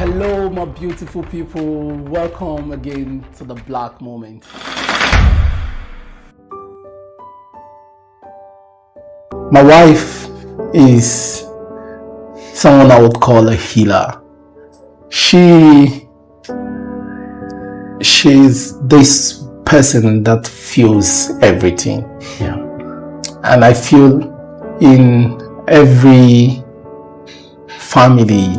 Hello, my beautiful people. Welcome again to the Black Moment. My wife is someone I would call a healer. She's this person that feels everything. Yeah. And I feel in every family,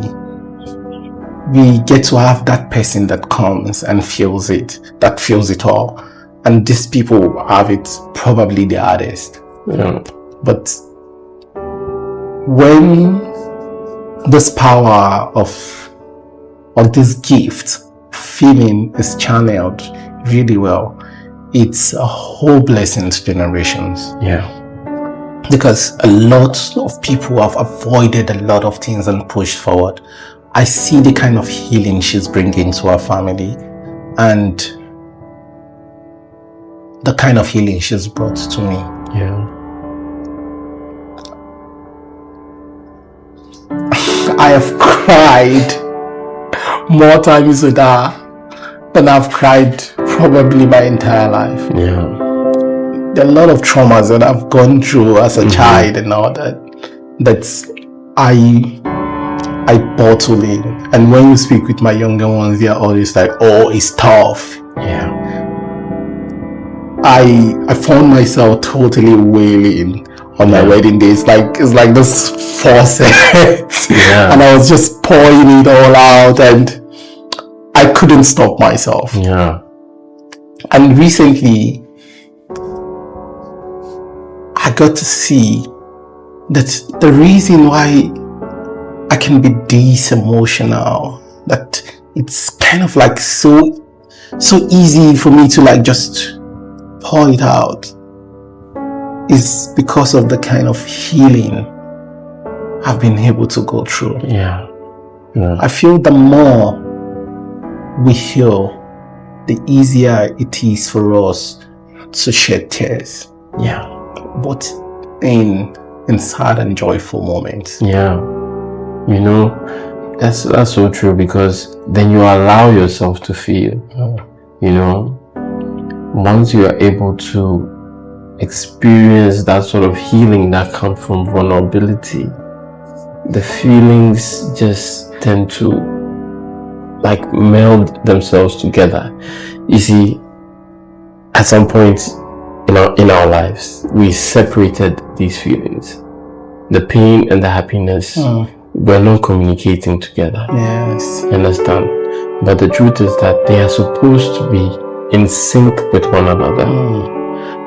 we get to have that person that comes and feels it all. And these people have it probably the hardest. Yeah. But when this power of this gift, feeling, is channeled really well, it's a whole blessing to generations. Yeah. Because a lot of people have avoided a lot of things and pushed forward. I see the kind of healing she's bringing to our family and the kind of healing she's brought to me. Yeah. I have cried more times with her than I've cried probably my entire life. Yeah. There are a lot of traumas that I've gone through as a child and all that I bottle in. And when you speak with my younger ones, they're always like, oh, it's tough. Yeah. I found myself totally wailing on my wedding day. It's like this faucet. Yeah. And I was just pouring it all out and I couldn't stop myself. Yeah. And recently, I got to see that the reason why I can be this emotional, that it's kind of like so easy for me to like just pour it out, is because of the kind of healing I've been able to go through. Yeah. Yeah. I feel the more we heal, the easier it is for us to shed tears. Yeah. But in sad and joyful moments. Yeah. You know, that's so true, because then you allow yourself to feel. You know, once you are able to experience that sort of healing that comes from vulnerability, the feelings just tend to like meld themselves together. You see, at some point in our lives, we separated these feelings, the pain and the happiness. We're not communicating together. Yes. You understand? But the truth is that they are supposed to be in sync with one another.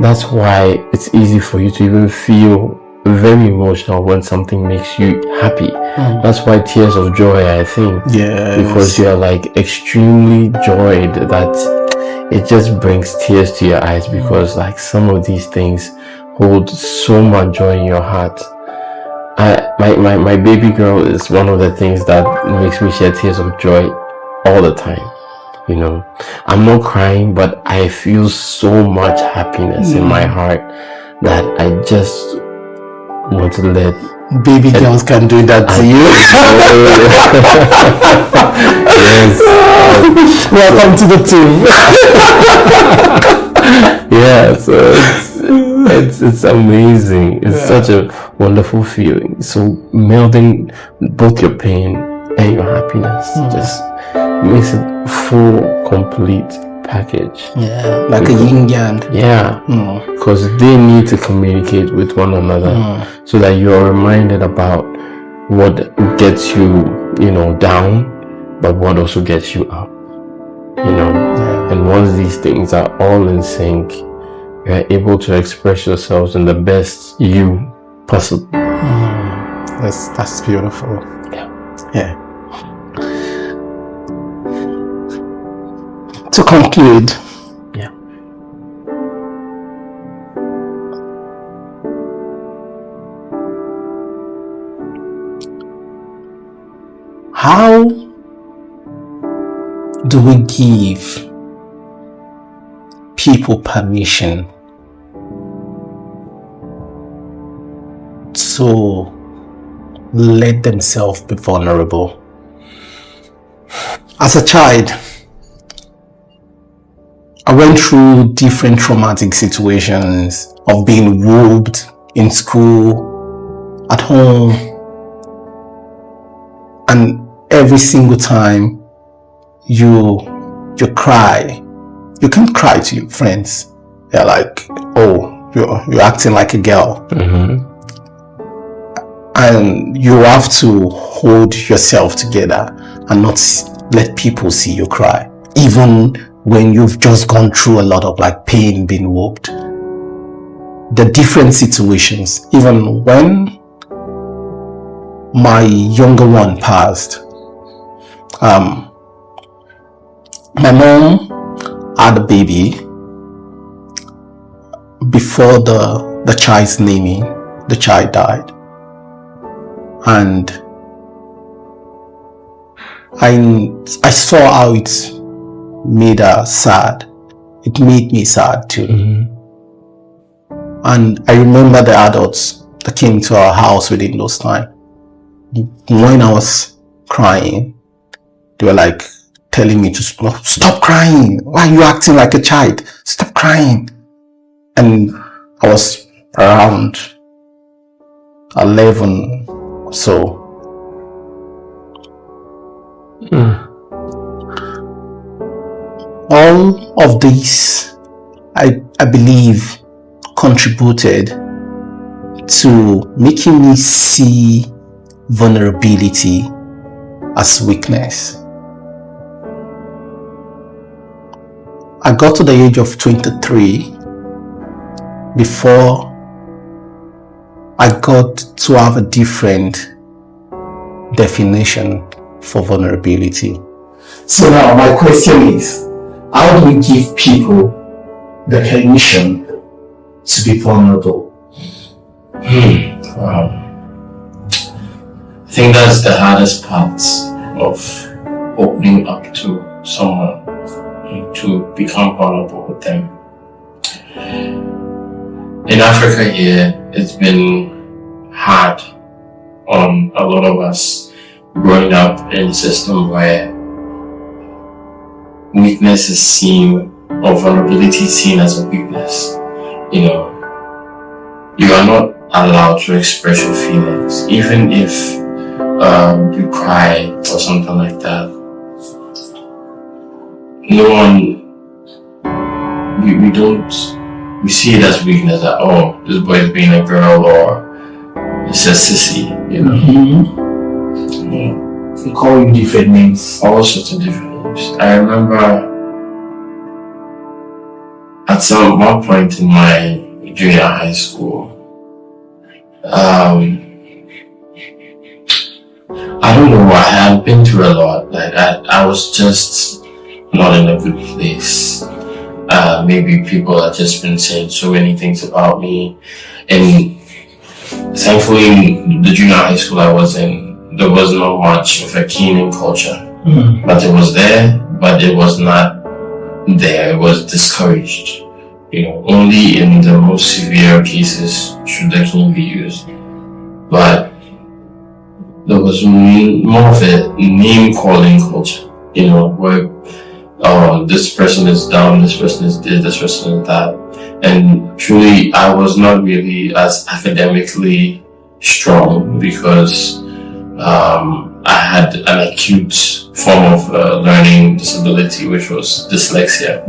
That's why it's easy for you to even feel very emotional when something makes you happy. That's why tears of joy, I think. Yes. Because you are like extremely joyed that it just brings tears to your eyes, because like some of these things hold so much joy in your heart. My baby girl is one of the things that makes me shed tears of joy all the time. You know, I'm not crying, but I feel so much happiness in my heart that I just want to let baby girls can do that to you. Yes. Welcome to the team. Yeah, so it's amazing. It's such a wonderful feeling. So melding both your pain and your happiness just makes it full, complete package. Yeah, like a yin yang. Yeah, because they need to communicate with one another so that you are reminded about what gets you, down, but what also gets you up. And once these things are all in sync, you are able to express yourselves in the best you possible. That's beautiful. Yeah. To conclude, how do we give people permission to let themselves be vulnerable? As a child, I went through different traumatic situations of being whooped in school, at home, and every single time you cry, you can't cry to your friends. They're like, oh, you're acting like a girl. And you have to hold yourself together and not let people see you cry, even when you've just gone through a lot of like pain, being whooped. The different situations, even when my younger one passed, my mom had a baby before the child's naming. The child died, and I saw how it made her sad. It made me sad too. And I remember the adults that came to our house within those time. When I was crying, they were like telling me to stop crying. Why are you acting like a child? Stop crying. And I was around 11 or so. All of this, I believe, contributed to making me see vulnerability as weakness. I got to the age of 23 before I got to have a different definition for vulnerability. So now my question is, how do we give people the permission to be vulnerable? Wow. I think that's the hardest part of opening up to someone, to become vulnerable with them. In Africa here, it's been hard on a lot of us growing up in a system where weakness is seen, or vulnerability is seen as a weakness. You know, you are not allowed to express your feelings, even if you cry or something like that. No one, we see it as weakness, that, oh, this boy is being a girl, or it's a sissy, you know. We call you different names. All sorts of different names. I remember at one point in my junior high school, I don't know, I had been through a lot. Like I was just not in a good place. Maybe people had just been saying so many things about me, and thankfully in the junior high school I was in, there was not much of a caning culture. But it was there, but it was not there. It was discouraged. You know, only in the most severe cases should the cane be used. But there was more of a name calling culture, you know, where this person is down, this person is this person is that. And truly, I was not really as academically strong because I had an acute form of learning disability, which was dyslexia,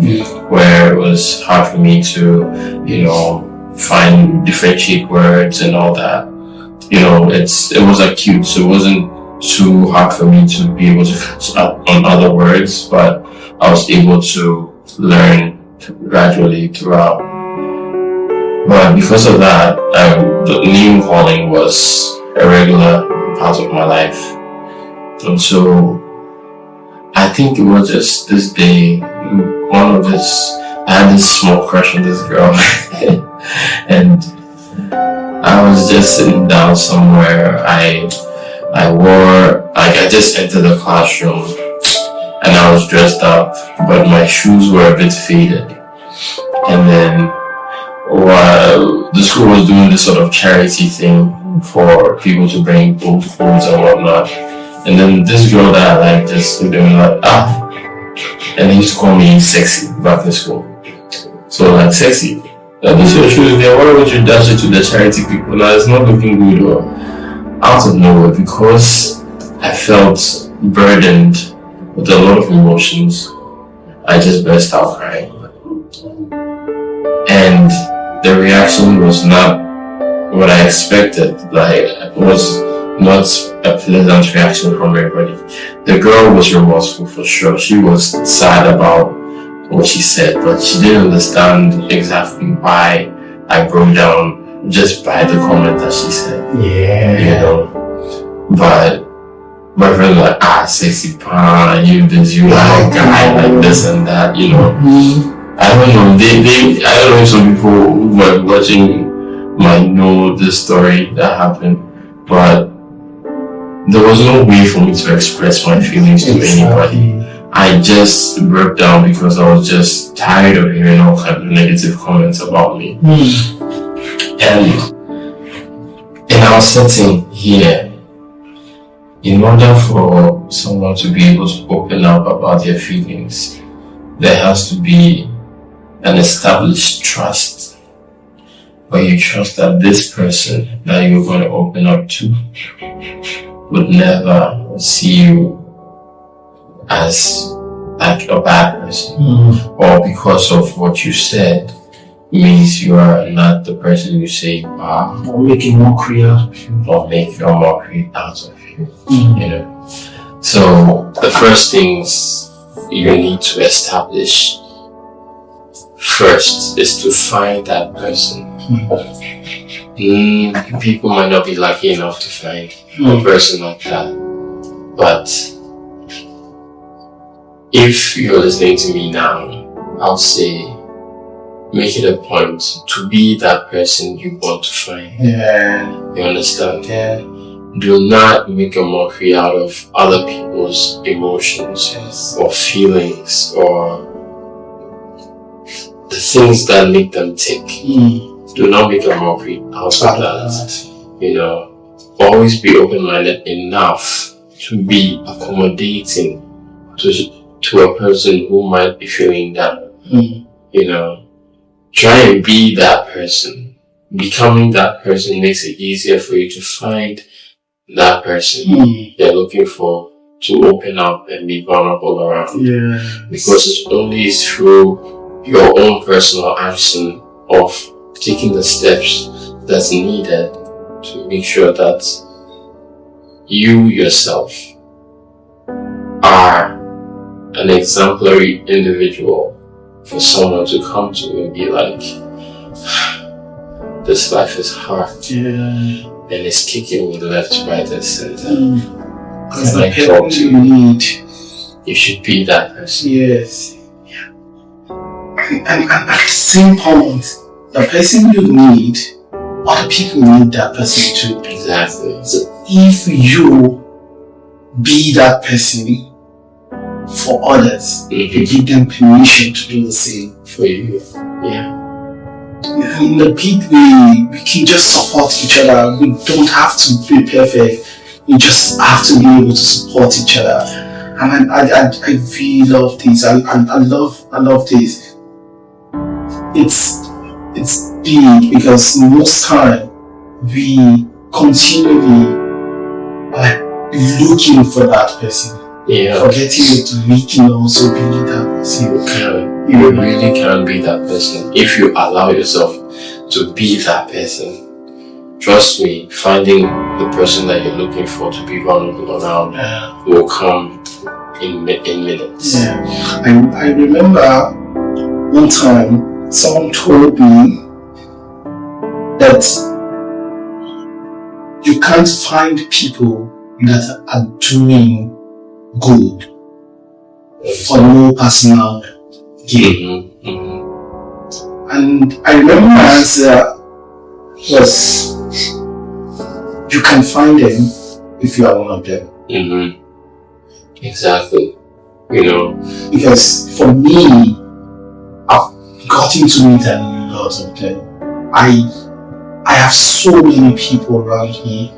where it was hard for me to, you know, differentiate words and all that. You know, it was acute, so it wasn't too hard for me to be able to catch up on other words, but I was able to learn gradually throughout. But because of that, the name calling was a regular part of my life. And so I think it was just this day, I had this small crush on this girl and I was just sitting down somewhere. I just entered the classroom and I was dressed up, but my shoes were a bit faded. And then while the school was doing this sort of charity thing for people to bring old clothes and whatnot, And then this girl that I like just looked at me like, and they used to call me sexy back in school. So like, sexy, this your shoes there, why would you dash it to the charity people? Now it's not looking good. Or out of nowhere, because I felt burdened with a lot of emotions, I just burst out crying. And the reaction was not what I expected. Like, it was not a pleasant reaction from everybody. The girl was remorseful for sure. She was sad about what she said, but she didn't understand exactly why I broke down just by the comment that she said. Yeah. You know, but my friend was like, sexy pan, you this, you like guy, like this and that, you know. I don't know, I don't know if some people who were watching might know this story that happened, but there was no way for me to express my feelings to anybody. I just broke down because I was just tired of hearing all kinds of negative comments about me. And in our setting here, in order for someone to be able to open up about their feelings, there has to be an established trust, where you trust that this person that you're going to open up to would never see you as like a bad person, or because of what you said means you are not the person you say you are, or make a mockery out of you, or make a mockery out of you. You know, so the first things you need to establish first is to find that person. People might not be lucky enough to find a person like that, but if you're listening to me now, I'll say make it a point to be that person you want to find. Yeah. You understand? Yeah. Do not make a mockery out of other people's emotions or feelings or the things that make them tick. Do not make a mockery out of that. You know, always be open-minded enough to be accommodating to a person who might be feeling down. You know, try and be that person. Becoming that person makes it easier for you to find that person you're looking for to open up and be vulnerable around. Yeah. Because it's only through your own personal action of taking the steps that's needed to make sure that you yourself are an exemplary individual for someone to come to and be like, this life is hard. And it's kicking me left, right, and center. Because the help you need, you should be that person. Yes. And at the same point, the person you need, other people need that person too. Exactly. So if you be that person for others, you give them permission to do the same for you. Yeah. In the big way, we can just support each other. We don't have to be perfect. We just have to be able to support each other. And I really love this. I love this. It's big because most time we continually like looking for that person. Yeah. Forgetting that we can also be that person. You really can be that person if you allow yourself to be that person. Trust me, finding the person that you're looking for to be vulnerable around will come in minutes. Yeah. I remember one time someone told me that you can't find people that are doing good for no personal gain. And I remember my answer was, you can find them if you are one of them. Exactly. You know, because for me, I've gotten to meet a lot of them. I have so many people around me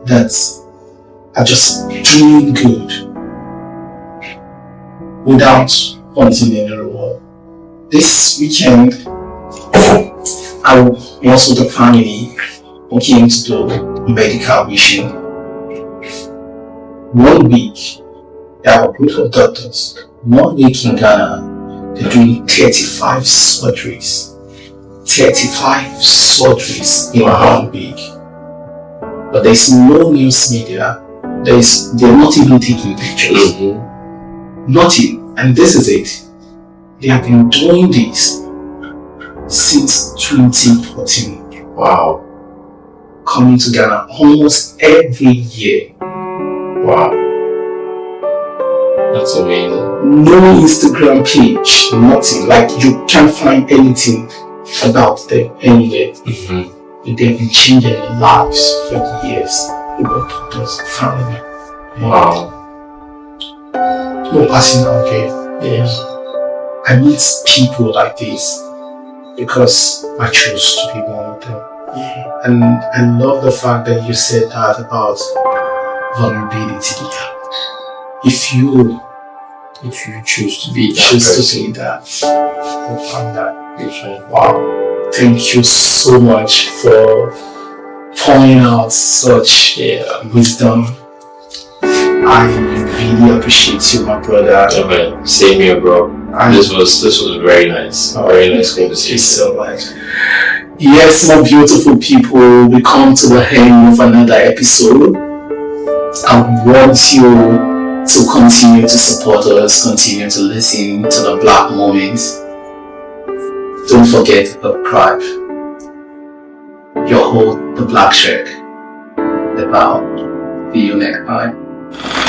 that are just doing good without wanting any reward. This weekend, I was with the family who came to do medical vision. 1 week, there are a group of doctors. 1 week in Ghana, they're doing 35 surgeries. 35 surgeries in 1 week. But there's no news media. They're not even taking pictures. Nothing. And this is it. They have been doing this since 2014. Wow. Coming to Ghana almost every year. Wow. That's amazing. No Instagram page, nothing. Like you can't find anything about them anywhere. They've been changing lives for years. People, doctors, family. Wow. No passing out there. Yes. I meet people like this because I chose to be one of them. And I love the fact that you said that about vulnerability. If you choose to be that, you'll find that. Wow. Thank you so much for pouring out such wisdom. I really appreciate you, my brother. Yeah, man. Same here, bro. This was very nice. Very nice conversation. Thank you so much. Yes, my beautiful people, we come to the end of another episode. I want you to continue to support us, continue to listen to the Black Moments. Don't forget to subscribe. Your host, the Black Shark. The Bow. See you next time.